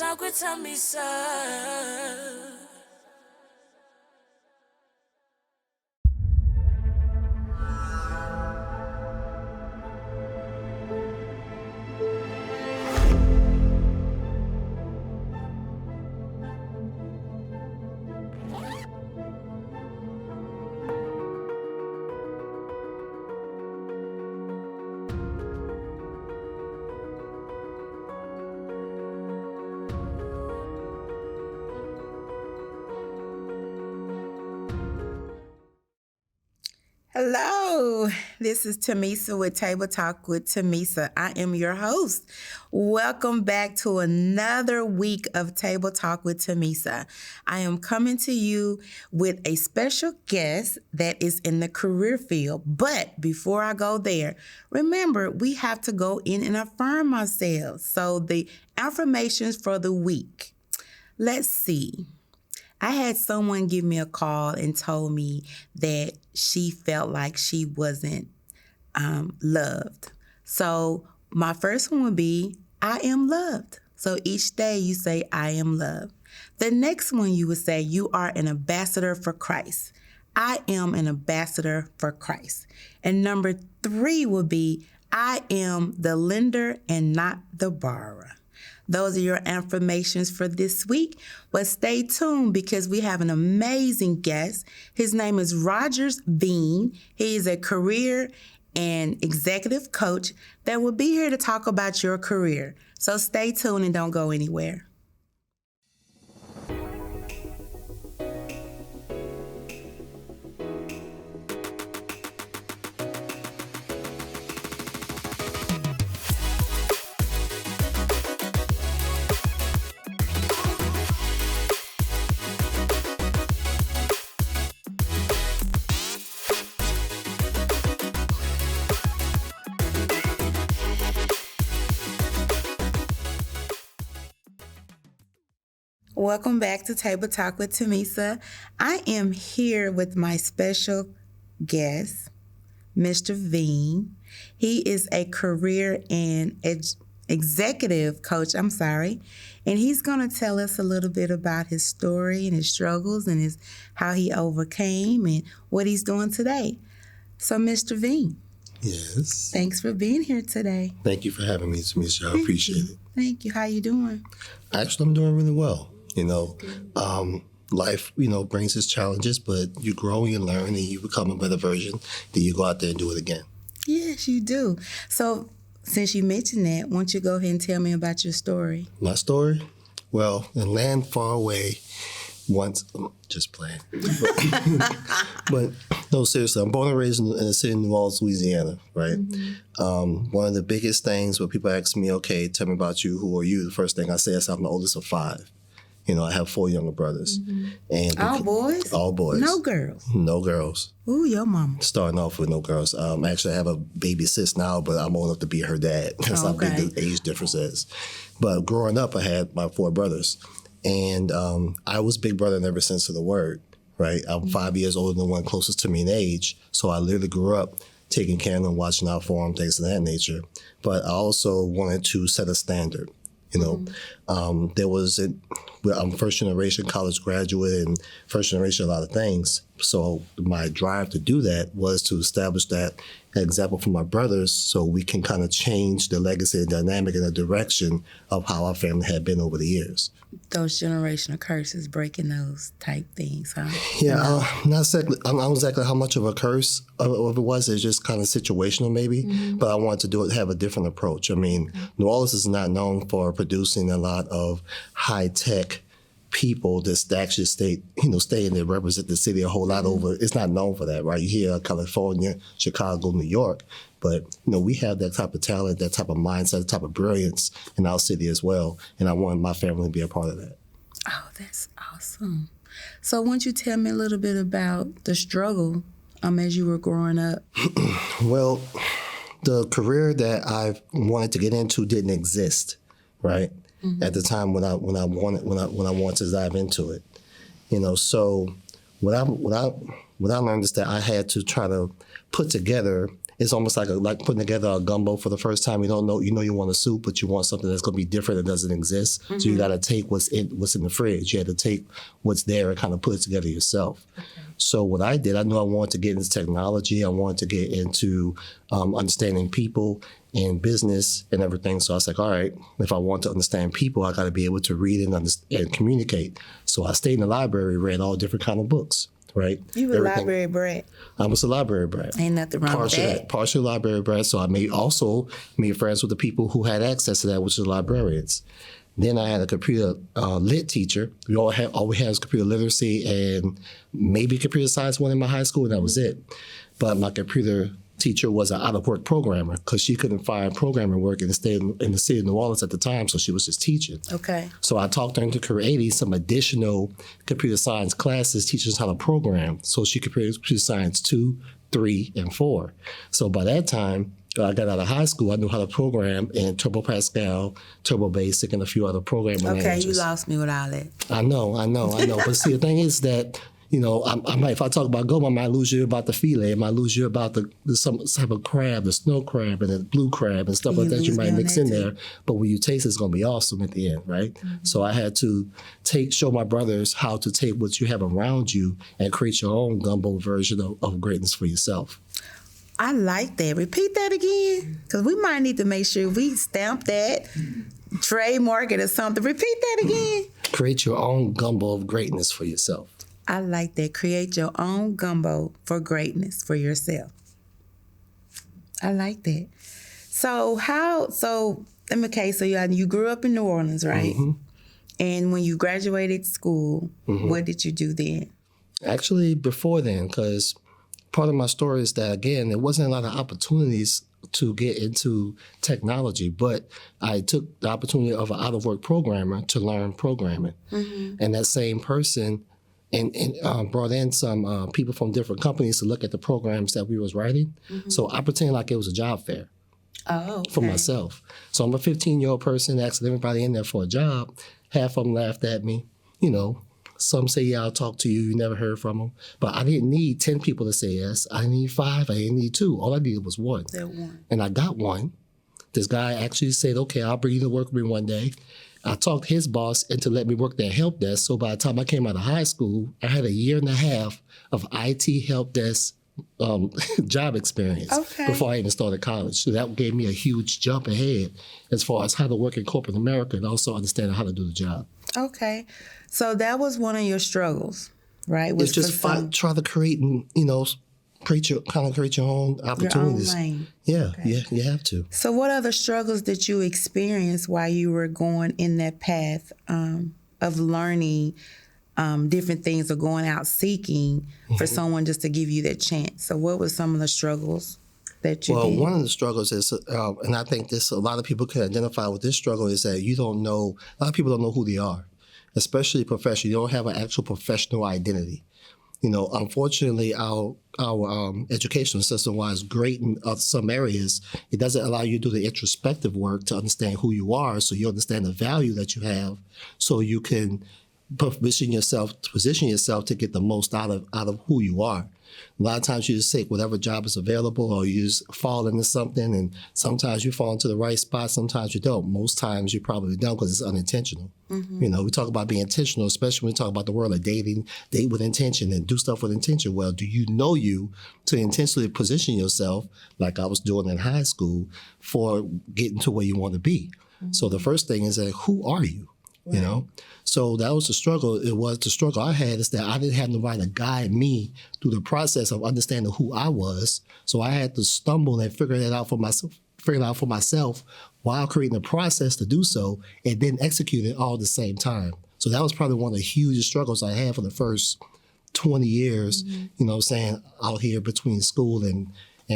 talk with Tamisa. Hello, this is Tamisa with Table Talk with Tamisa. I am your host. Welcome back to another week of Table Talk with Tamisa. I am coming to you with a special guest that is in the career field. But before I go there, remember, we have to go in and affirm ourselves. So the affirmations for the week. Let's see. I had someone give me a call and told me that she felt like she wasn't loved. So my first one would be, I am loved. So each day you say, I am loved. The next one you would say, you are an ambassador for Christ. I am an ambassador for Christ. And number 3 would be, I am the lender and not the borrower. Those are your affirmations for this week. But stay tuned because we have an amazing guest. His name is Rogers Vigne. He is a career and executive coach that will be here to talk about your career. So stay tuned and don't go anywhere. Welcome back to Table Talk with Tamisa. I am here with my special guest, Mr. Veen. He is a career and executive coach, and he's going to tell us a little bit about his story and his struggles and how he overcame and what he's doing today. So, Mr. Veen. Yes. Thanks for being here today. Thank you for having me, Tamisa. I appreciate it. Thank you. How you doing? Actually, I'm doing really well. Life, brings its challenges, but you grow and you learn and you become a better version. Then you go out there and do it again. Yes, you do. So, since you mentioned that, why don't you go ahead and tell me about your story? My story? Well, in land far away, once, just playing. But no, seriously, I'm born and raised in the city of New Orleans, Louisiana, right? Mm-hmm. One of the biggest things when people ask me, okay, tell me about you, who are you? The first thing I say is I'm the oldest of 5. I have 4 younger brothers. Mm-hmm. And all boys? All boys. No girls? No girls. Ooh, your mama. Starting off with no girls. Actually, I have a baby sis now, but I'm old enough to be her dad. That's how big the age difference is. But growing up, I had my 4 brothers. And I was big brother in every sense of the word, right? I'm 5 years older than the one closest to me in age. So I literally grew up taking care of them, watching out for them, things of that nature. But I also wanted to set a standard. I'm first generation college graduate and first generation a lot of things. So my drive to do that was to establish that example for my brothers so we can kind of change the legacy and dynamic and the direction of how our family had been over the years. Those generational curses, breaking those type things, huh? Yeah, not exactly. I don't know exactly how much of a curse of it was. It's just kind of situational, maybe. Mm-hmm. But I wanted to have a different approach. I mean, New Orleans is not known for producing a lot of high tech people that actually stay and they represent the city a whole lot over. It's not known for that, right? You hear California, Chicago, New York, but we have that type of talent, that type of mindset, that type of brilliance in our city as well. And I wanted my family to be a part of that. Oh, that's awesome. So why don't you tell me a little bit about the struggle as you were growing up? Well, the career that I wanted to get into didn't exist, right? Mm-hmm. At the time when I wanted to dive into it, so what I learned is that I had to try to put together It's almost like putting together a gumbo for the first time. You don't know, you want a soup, but you want something that's going to be different that doesn't exist. Mm-hmm. So you got to take what's in the fridge. You had to take what's there and kind of put it together yourself. Okay. So what I did, I knew I wanted to get into technology. I wanted to get into understanding people and business and everything. So I was like, all right, if I want to understand people, I got to be able to read and communicate. So I stayed in the library, read all different kind of books. Right. You were library brat. I was a library brat. Ain't nothing wrong with that. Partially library brat. So I also made friends with the people who had access to that, which is librarians. Then I had a computer lit teacher. All we had was computer literacy and maybe computer science one in my high school, and that was it. But my computer teacher was an out-of-work programmer because she couldn't find programming work in the city of New Orleans at the time, so she was just teaching. Okay. So I talked her into creating some additional computer science classes, teaching us how to program, so she could create computer science 2, 3, and 4. So by that time, I got out of high school, I knew how to program in Turbo Pascal, Turbo Basic, and a few other programming languages. Okay, you lost me with all that. I know. But see, the thing is that, if I talk about Go, I might lose you about the fillet. I might lose you about some type of crab, the snow crab and the blue crab and stuff like that you might mix in there. But when you taste, it's going to be awesome at the end, right? Mm-hmm. So I had to show my brothers how to take what you have around you and create your own gumbo version of greatness for yourself. I like that. Repeat that again, because we might need to make sure we stamp that, trademark it or something. Repeat that again. Create your own gumbo of greatness for yourself. I like that. Create your own gumbo for greatness for yourself. I like that. So you grew up in New Orleans, right? Mm-hmm. And when you graduated school, mm-hmm. what did you do then? Actually, before then, because part of my story is that, again, there wasn't a lot of opportunities to get into technology, but I took the opportunity of an out-of-work programmer to learn programming. Mm-hmm. And that same person and brought in some people from different companies to look at the programs that we was writing. Mm-hmm. So I pretended like it was a job fair for myself. So I'm a 15-year-old person asking everybody in there for a job. Half of them laughed at me, Some say, yeah, I'll talk to you. You never heard from them. But I didn't need 10 people to say yes. I didn't need 5. I didn't need 2. All I needed was 1. That 1. And I got 1. This guy actually said, okay, I'll bring you to work with me one day. I talked his boss into letting me work that help desk. So by the time I came out of high school, I had a year and a half of IT help desk job experience before I even started college. So that gave me a huge jump ahead as far as how to work in corporate America and also understanding how to do the job. Okay. So that was one of your struggles, right? It's just try to create and, create your own opportunities. Your own lane. Yeah, you have to. So what other struggles did you experience while you were going in that path of learning different things or going out seeking for someone just to give you that chance? So what were some of the struggles that you did? Well, one of the struggles is, and I think a lot of people can identify with this struggle, is that a lot of people don't know who they are, especially professionally. You don't have an actual professional identity. Unfortunately, our educational system, while it's great in some areas, it doesn't allow you to do the introspective work to understand who you are, so you understand the value that you have, so you can position yourself to get the most out of who you are. A lot of times you just take whatever job is available, or you just fall into something, and sometimes you fall into the right spot, sometimes you don't. Most times you probably don't because it's unintentional. Mm-hmm. We talk about being intentional, especially when we talk about the world of dating, date with intention and do stuff with intention. Well, do you know you to intentionally position yourself, like I was doing in high school, for getting to where you want to be? Mm-hmm. So the first thing is that, who are you? Right. So that was the struggle. The struggle I had is that I didn't have nobody to guide me through the process of understanding who I was. So I had to stumble and figure it out for myself while creating a process to do so, and then execute it all at the same time. So that was probably one of the hugest struggles I had for the first 20 years, out here between school and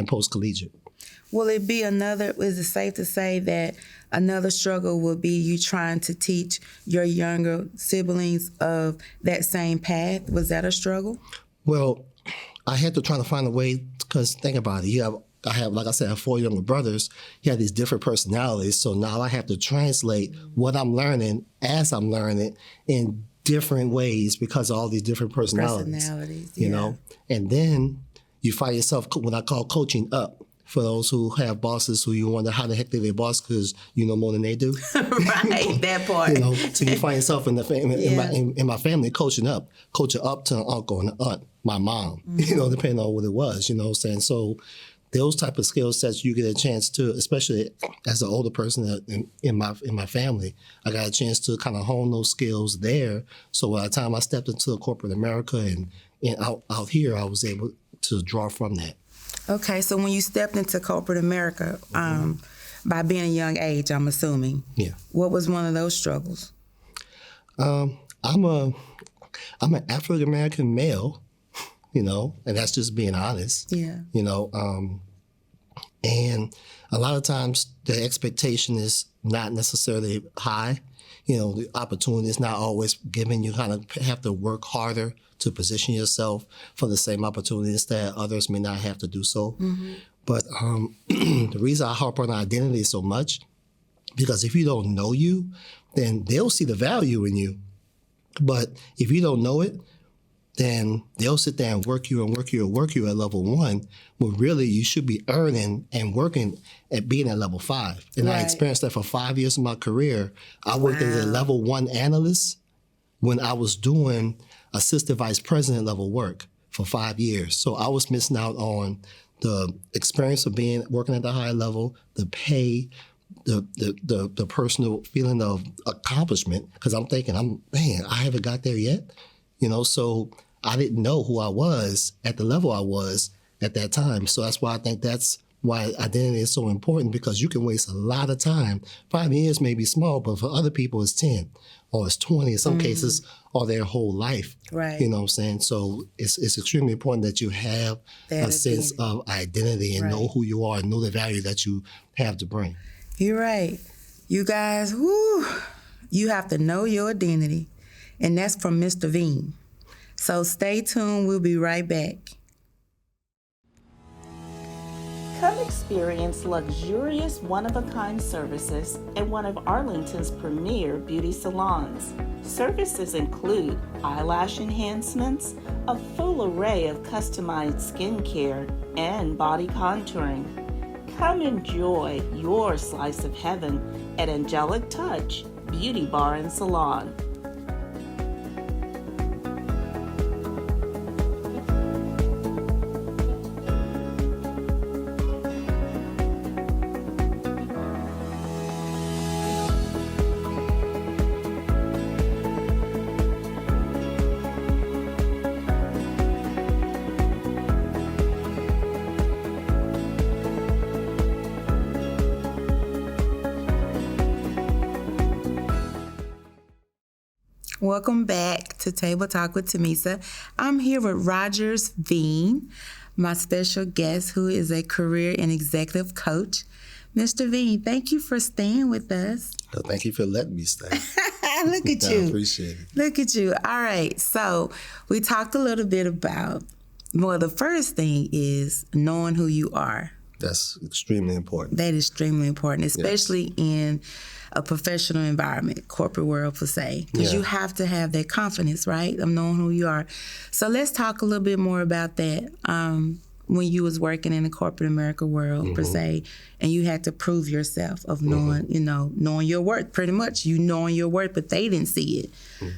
post-collegiate. Will it be is it safe to say that another struggle would be you trying to teach your younger siblings of that same path? Was that a struggle? Well, I had to try to find a way, because think about it. I have 4 younger brothers. You have these different personalities. So now I have to translate what I'm learning as I'm learning in different ways because of all these different personalities. Yeah. And then you find yourself what I call coaching up. For those who have bosses who you wonder how the heck they're their boss because you know more than they do. Right, that part. So you find yourself in the family, in my family, coaching up to an uncle and an aunt, my mom, depending on what it was, what I'm saying? So those type of skill sets you get a chance to, especially as an older person in my family, I got a chance to kind of hone those skills there. So by the time I stepped into corporate America and out here, I was able to draw from that. Okay, so when you stepped into corporate America, by being a young age, I'm assuming. Yeah. What was one of those struggles? I'm an African American male, and that's just being honest. Yeah. And a lot of times the expectation is not necessarily high. The opportunity is not always given. You kind of have to work harder to position yourself for the same opportunities that others may not have to do so. Mm-hmm. But the reason I harp on identity so much, because if you don't know you, then they'll see the value in you. But if you don't know it, then they'll sit there and work you at level 1, when really you should be earning and working at being at level 5. And right. I experienced that for 5 years of my career. I worked as a level 1 analyst when I was doing assistant vice president level work for 5 years. So I was missing out on the experience of working at the high level, the pay, the personal feeling of accomplishment. Because I'm thinking, I haven't got there yet. So I didn't know who I was at the level I was at that time. So that's why I think that's why identity is so important, because you can waste a lot of time. 5 years may be small, but for other people it's 10 or it's 20 in some cases, or their whole life. Right. You know what I'm saying? So it's extremely important that you have a sense of identity and know who you are and know the value that you have to bring. You're right. You guys, you have to know your identity. And that's from Mr. Veen. So stay tuned. We'll be right back. Come experience luxurious, one-of-a-kind services in one of Arlington's premier beauty salons. Services include eyelash enhancements, a full array of customized skincare, and body contouring. Come enjoy your slice of heaven at Angelic Touch Beauty Bar and Salon. Welcome back to Table Talk with Tamisa. I'm here with Rogers Vigne, my special guest, who is a career and executive coach. Mr. Veen, thank you for staying with us. Well, thank you for letting me stay. Look at you. I appreciate it. Look at you. All right. So we talked a little bit about, the first thing is knowing who you are. That's extremely important. That is extremely important, especially in a professional environment, corporate world per se, because you have to have that confidence, right, of knowing who you are. So let's talk a little bit more about that. When you was working in the corporate America world per se, and you had to prove yourself of knowing, knowing your worth, pretty much, knowing your worth, but they didn't see it.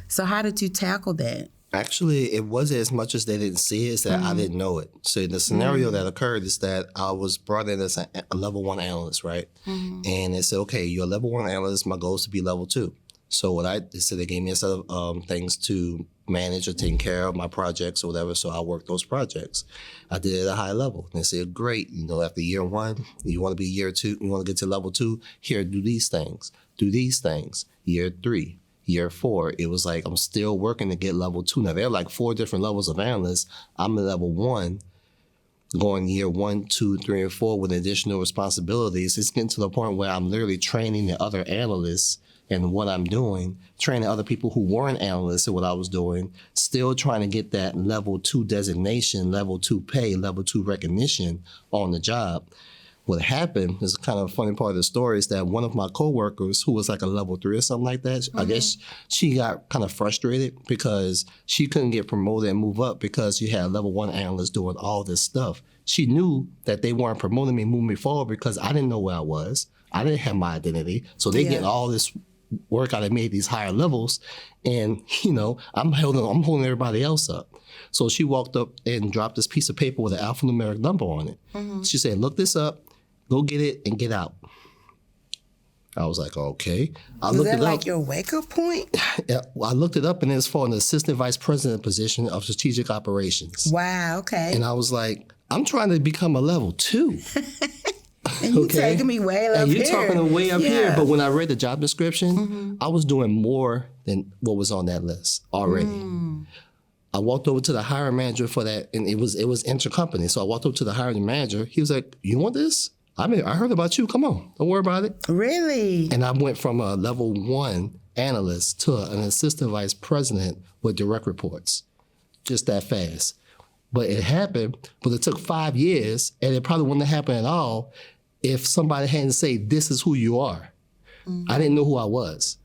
So how did you tackle that? Actually, it wasn't as much as they didn't see it, it's that I didn't know it. So the scenario that occurred is that I was brought in as a level 1 analyst, right? And they said, okay, you're a level 1 analyst, my goal is to be level 2. So they gave me a set of things to manage or take care of my projects or whatever, so I worked those projects. I did it at a high level. And they said, great, after year 1, you want to be year 2, you want to get to level 2, here, do these things. Year 3. Year 4, it was like I'm still working to get level 2. Now, there are like 4 different levels of analysts. I'm at level 1, going year 1, 2, 3, and 4 with additional responsibilities. It's getting to the point where I'm literally training the other analysts in what I'm doing, training other people who weren't analysts in what I was doing, still trying to get that level 2 designation, level 2 pay, level 2 recognition on the job. what happened is kind of a funny part of the story is that one of my coworkers who was like a level 3 or something like that, I guess she got kind of frustrated because she couldn't get promoted and move up because you had level 1 analysts doing all this stuff. She knew that they weren't promoting me, moving me forward because I didn't know where I was. I didn't have my identity. So they get all this work out of me at these higher levels. And, I'm holding everybody else up. So she walked up and dropped this piece of paper with an alphanumeric number on it. She said, look this up, go get it, and get out. I was like, okay. Was that like your wake-up point? I looked it up, and it's for an assistant vice president position of strategic operations. Wow, okay. And I was like, I'm trying to become a level 2. And you taking me way up here. And you're talking way up here. But when I read the job description, I was doing more than what was on that list already. I walked over to the hiring manager for that, and it was intercompany. So I walked over to the hiring manager. He was like, you want this? I heard about you. Come on. Don't worry about it. Really? And I went from a level 1 analyst to an assistant vice president with direct reports. Just that fast. But it happened, but it took 5 years, and it probably wouldn't have happened at all if somebody hadn't said, this is who you are. I didn't know who I was.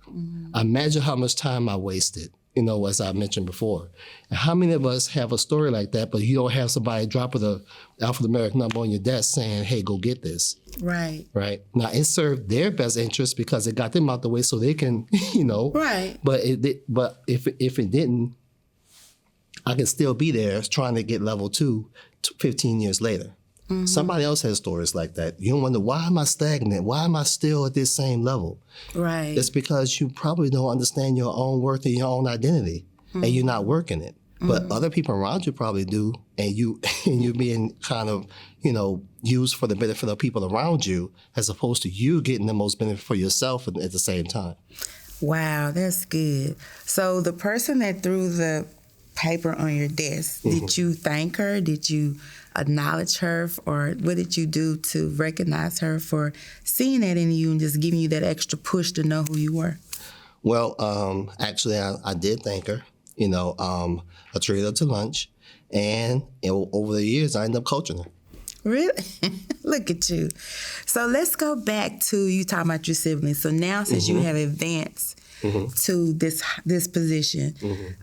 Imagine how much time I wasted, as I mentioned before. And how many of us have a story like that, but you don't have somebody dropping the alphanumeric number on your desk saying, hey, go get this. Right. Right. Now, it served their best interest because it got them out the way so they can, Right. But if it didn't, I could still be there trying to get level 2 15 years later. Somebody else has stories like that. You wonder, why am I stagnant? Why am I still at this same level? Right. It's because you probably don't understand your own worth and your own identity, and you're not working it. But other people around you probably do, and you're being kind of, used for the benefit of people around you, as opposed to you getting the most benefit for yourself at the same time. Wow, that's good. So the person that threw the paper on your desk, did you thank her? Did you acknowledge her? Or what did you do to recognize her for seeing that in you and just giving you that extra push to know who you were? Well, actually, I did thank her. I treated her to lunch, and over the years, I ended up coaching her. Really? Look at you. So let's go back to you talking about your siblings. So now, since you have advanced to this position,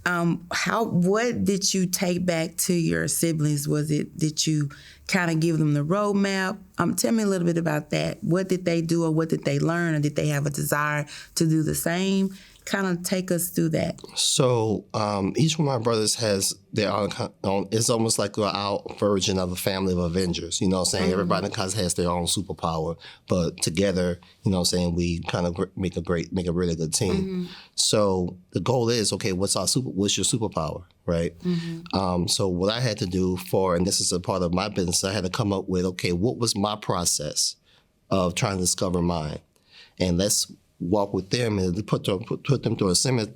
what did you take back to your siblings? Did you kind of give them the roadmap? Tell me a little bit about that. What did they do, or what did they learn, or did they have a desire to do the same? Kind of take us through that. So each one of my brothers has their own, it's almost like our version of a family of Avengers. You know what I'm saying? Everybody kind of has their own superpower, but together, we kind of make a really good team. So the goal is, okay, what's your superpower, right? So what I had to do and this is a part of my business, I had to come up with, okay, what was my process of trying to discover mine? And let's walk with them and put them through a similar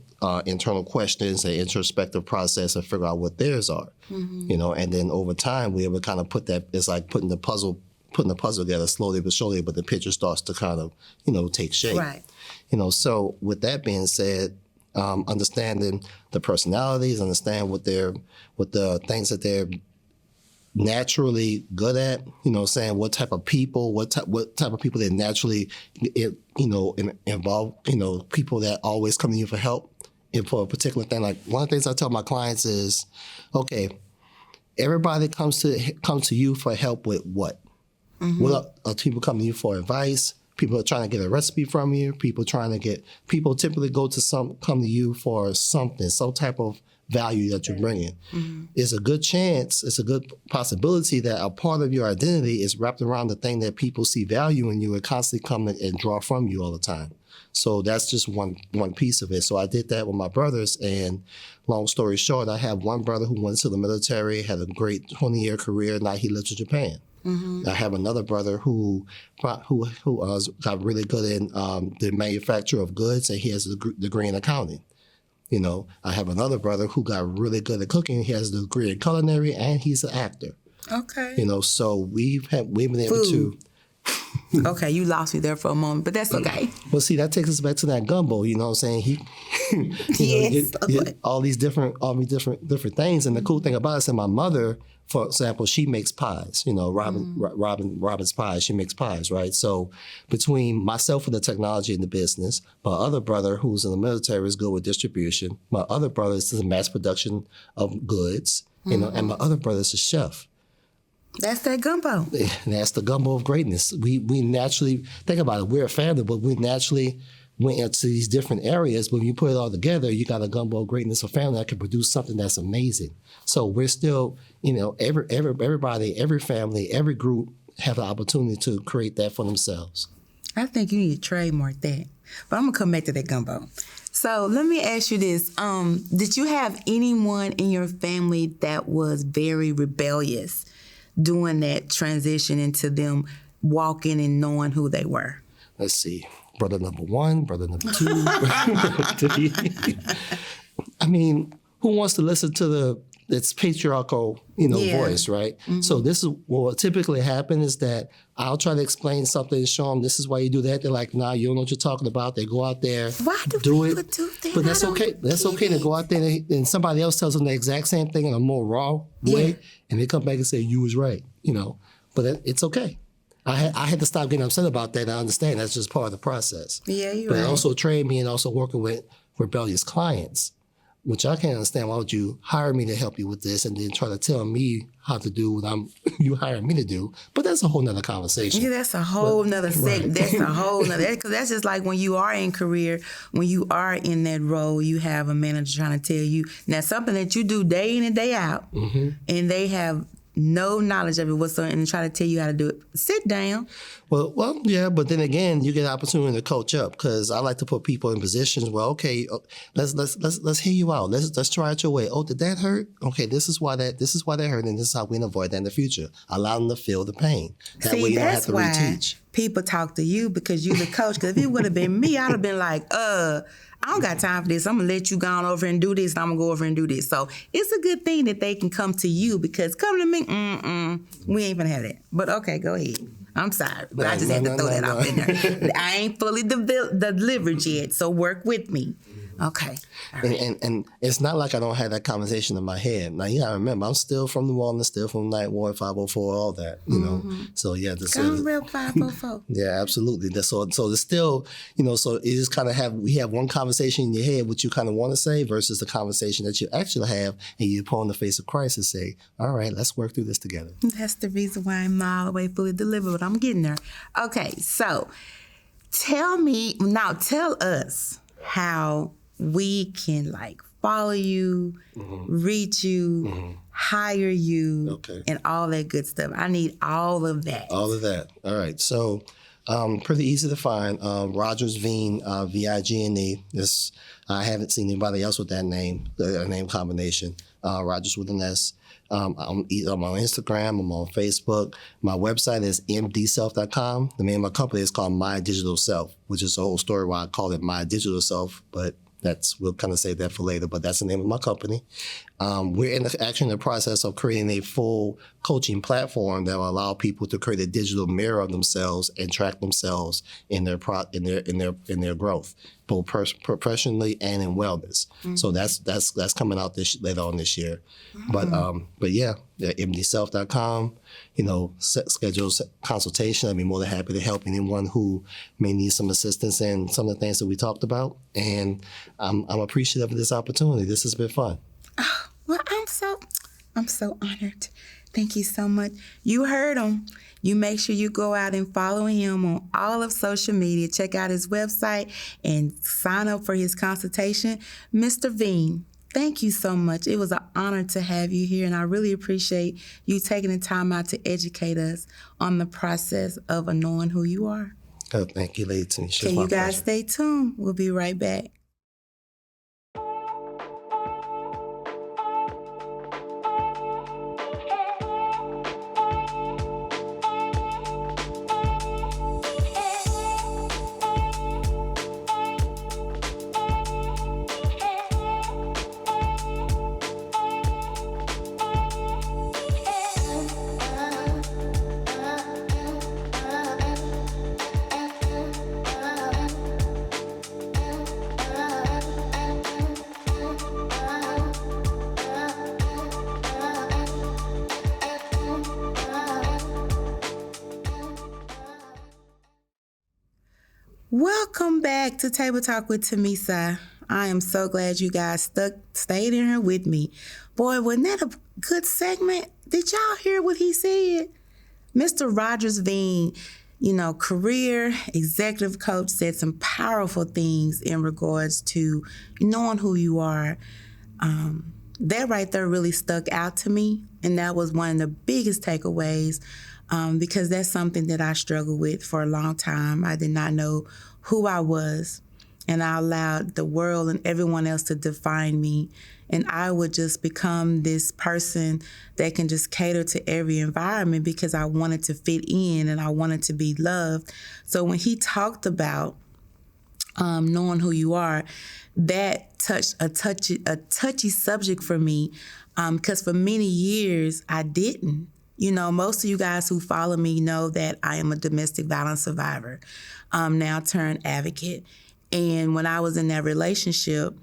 internal questions, an introspective process, and figure out what theirs are. And then over time we able to kind of put that. It's like putting the puzzle together slowly but surely, but the picture starts to kind of take shape. Right. So with that being said, understanding the personalities, understand what the things that they're naturally good at, saying what type of people, what type of people that naturally, involve, people that always come to you for help and for a particular thing. Like one of the things I tell my clients is, okay, everybody comes to you for help with what? What are people coming to you for advice? People are trying to get a recipe from you. People typically come to you for something, some type of value that you're bringing. It's a good chance, it's a good possibility that a part of your identity is wrapped around the thing that people see value in you and constantly come and draw from you all the time. So that's just one piece of it. So I did that with my brothers, and long story short, I have one brother who went to the military, had a great 20-year career, now he lives in Japan. I have another brother who got really good in the manufacture of goods, and he has a degree in accounting. I have another brother who got really good at cooking. He has a degree in culinary, and he's an actor. Okay. So we've been able to. Okay, you lost me there for a moment, but that's okay. Well, see, that takes us back to that gumbo. You know what I'm saying? Yes. All these different things. And the cool thing about it is that my mother, for example, she makes pies. You know, Robin's pies. She makes pies, right? So between myself with the technology and the business, my other brother who's in the military is good with distribution. My other brother is in mass production of goods. You know, and my other brother is a chef. That's that gumbo. And that's the gumbo of greatness. We naturally, think about it, we're a family, but we naturally went into these different areas. But when you put it all together, you got a gumbo of greatness, a family that can produce something that's amazing. So we're still, you know, everybody, every family, every group have the opportunity to create that for themselves. I think you need to trademark that. But I'm going to come back to that gumbo. So let me ask you this. Did you have anyone in your family that was very rebellious doing that transition into them walking and knowing who they were? Let's see. Brother number one, brother number two. I mean, who wants to listen to it's patriarchal, voice, right? Mm-hmm. So this is what typically happens is that I'll try to explain something and show them this is why you do that. They're like, nah, you don't know what you're talking about. They go out there, why do it. Do that? But that's okay. That's okay to go out there and somebody else tells them the exact same thing in a more raw way, and they come back and say, you was right, But it's okay. I had to stop getting upset about that. I understand that's just part of the process. Yeah, you're right. But it also trained me in also working with rebellious clients, which I can't understand. Why would you hire me to help you with this and then try to tell me how to do what you hired me to do? But that's a whole nother conversation. Yeah, that's a whole nother segment. Right. That's a whole nother, because that's just like when you are in career, when you are in that role, you have a manager trying to tell you, now something that you do day in and day out, mm-hmm. and they have no knowledge of it whatsoever and try to tell you how to do it. Sit down. Well, yeah, but then again, you get an opportunity to coach up, because I like to put people in positions where, okay, let's hear you out. Let's try it your way. Oh, did that hurt? Okay, this is why that hurt, and this is how we can avoid that in the future. Allow them to feel the pain. That way you don't have to reteach. People talk to you because you're the coach. Because if it would have been me, I'd have been like, I don't got time for this. I'm going to let you go on over and do this, and I'm going to go over and do this. So it's a good thing that they can come to you, because come to me, we ain't going to have that. But okay, go ahead. I'm sorry, but I just had to throw that out in there. I ain't fully delivered yet, so work with me. Okay. Right. And it's not like I don't have that conversation in my head. Now, you got to remember, I'm still from New Orleans, still from Night Ward, 504, all that, know. So, yeah. Real 504. Yeah, absolutely. So there's still, so it just kind of we have one conversation in your head, what you kind of want to say, versus the conversation that you actually have, and you put on the face of Christ and say, all right, let's work through this together. That's the reason why I'm not all the way fully delivered, but I'm getting there. Okay, so tell us how we can follow you, reach you, hire you, and all that good stuff. I need all of that. All of that. All right. So pretty easy to find. Rogers Vigne, Vigne. I haven't seen anybody else with that name combination. Rogers with an S. I'm on Instagram. I'm on Facebook. My website is mdself.com. The name of my company is called My Digital Self, which is a whole story why I call it My Digital Self, but we'll kind of save that for later, but that's the name of my company. We're in the process of creating a full coaching platform that will allow people to create a digital mirror of themselves and track themselves in their growth, both professionally and in wellness. Mm-hmm. So that's coming out later on this year. Mm-hmm. But yeah, mdself.com. Schedule consultation. I'd be more than happy to help anyone who may need some assistance in some of the things that we talked about. And I'm appreciative of this opportunity. This has been fun. Oh, well, I'm so honored. Thank you so much. You heard him. You make sure you go out and follow him on all of social media. Check out his website and sign up for his consultation. Mr. Veen, thank you so much. It was an honor to have you here, and I really appreciate you taking the time out to educate us on the process of knowing who you are. Oh, thank you, Lady Tanisha. Can you guys stay tuned? We'll be right back. Welcome back to Table Talk with Tamisa. I am so glad you guys stayed in here with me. Boy, wasn't that a good segment? Did y'all hear what he said? Mr. Rogers Vigne, career executive coach, said some powerful things in regards to knowing who you are. That right there really stuck out to me, and that was one of the biggest takeaways because that's something that I struggled with for a long time. I did not know who I was, and I allowed the world and everyone else to define me, and I would just become this person that can just cater to every environment because I wanted to fit in and I wanted to be loved. So when he talked about knowing who you are, that touched a touchy subject for me because for many years I didn't. Most of you guys who follow me know that I am a domestic violence survivor, now turned advocate. And when I was in that relationship,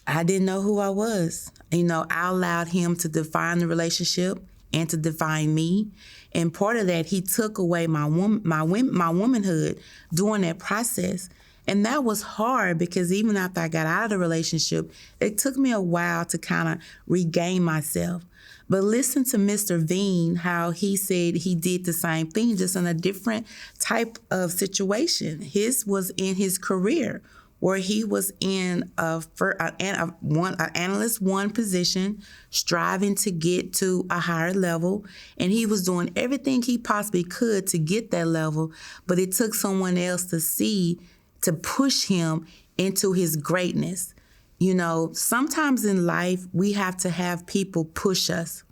I didn't know who I was. I allowed him to define the relationship and to define me. And part of that, he took away my womanhood during that process. And that was hard because even after I got out of the relationship, it took me a while to kind of regain myself. But listen to Mr. Veen, how he said he did the same thing, just in a different type of situation. His was in his career, where he was in an analyst one position, striving to get to a higher level, and he was doing everything he possibly could to get that level, but it took someone else to push him into his greatness. Sometimes in life, we have to have people push us.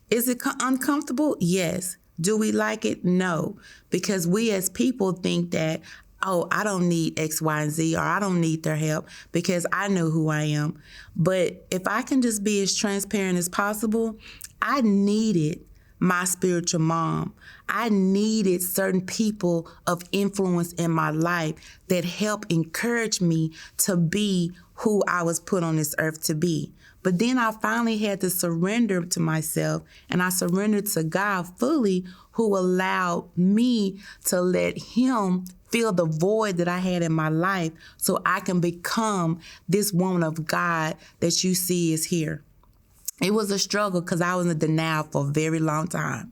Is it uncomfortable? Yes. Do we like it? No. Because we as people think that, I don't need X, Y, and Z, or I don't need their help because I know who I am. But if I can just be as transparent as possible, I needed my spiritual mom. I needed certain people of influence in my life that helped encourage me to be who I was put on this earth to be. But then I finally had to surrender to myself, and I surrendered to God fully, who allowed me to let him fill the void that I had in my life so I can become this woman of God that you see is here. It was a struggle because I was in denial for a very long time.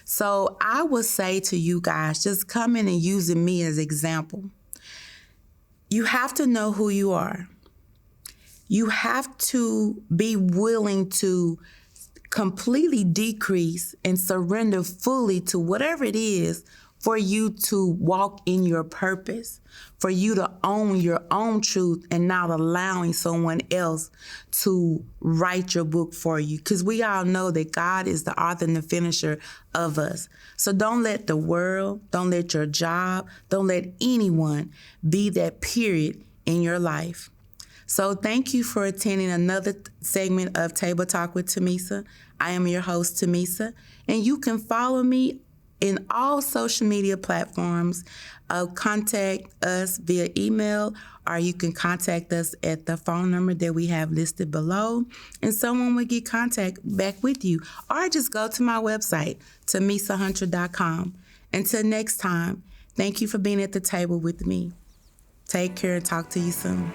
So I would say to you guys, just coming and using me as example. You have to know who you are. You have to be willing to completely decrease and surrender fully to whatever it is for you to walk in your purpose, for you to own your own truth and not allowing someone else to write your book for you. Because we all know that God is the author and the finisher of us. So don't let the world, don't let your job, don't let anyone be that period in your life. So thank you for attending another segment of Table Talk with Tamisa. I am your host, Tamisa, and you can follow me in all social media platforms. Contact us via email, or you can contact us at the phone number that we have listed below, and someone will get contact back with you. Or just go to my website, TamisaHunter.com. Until next time, thank you for being at the table with me. Take care and talk to you soon.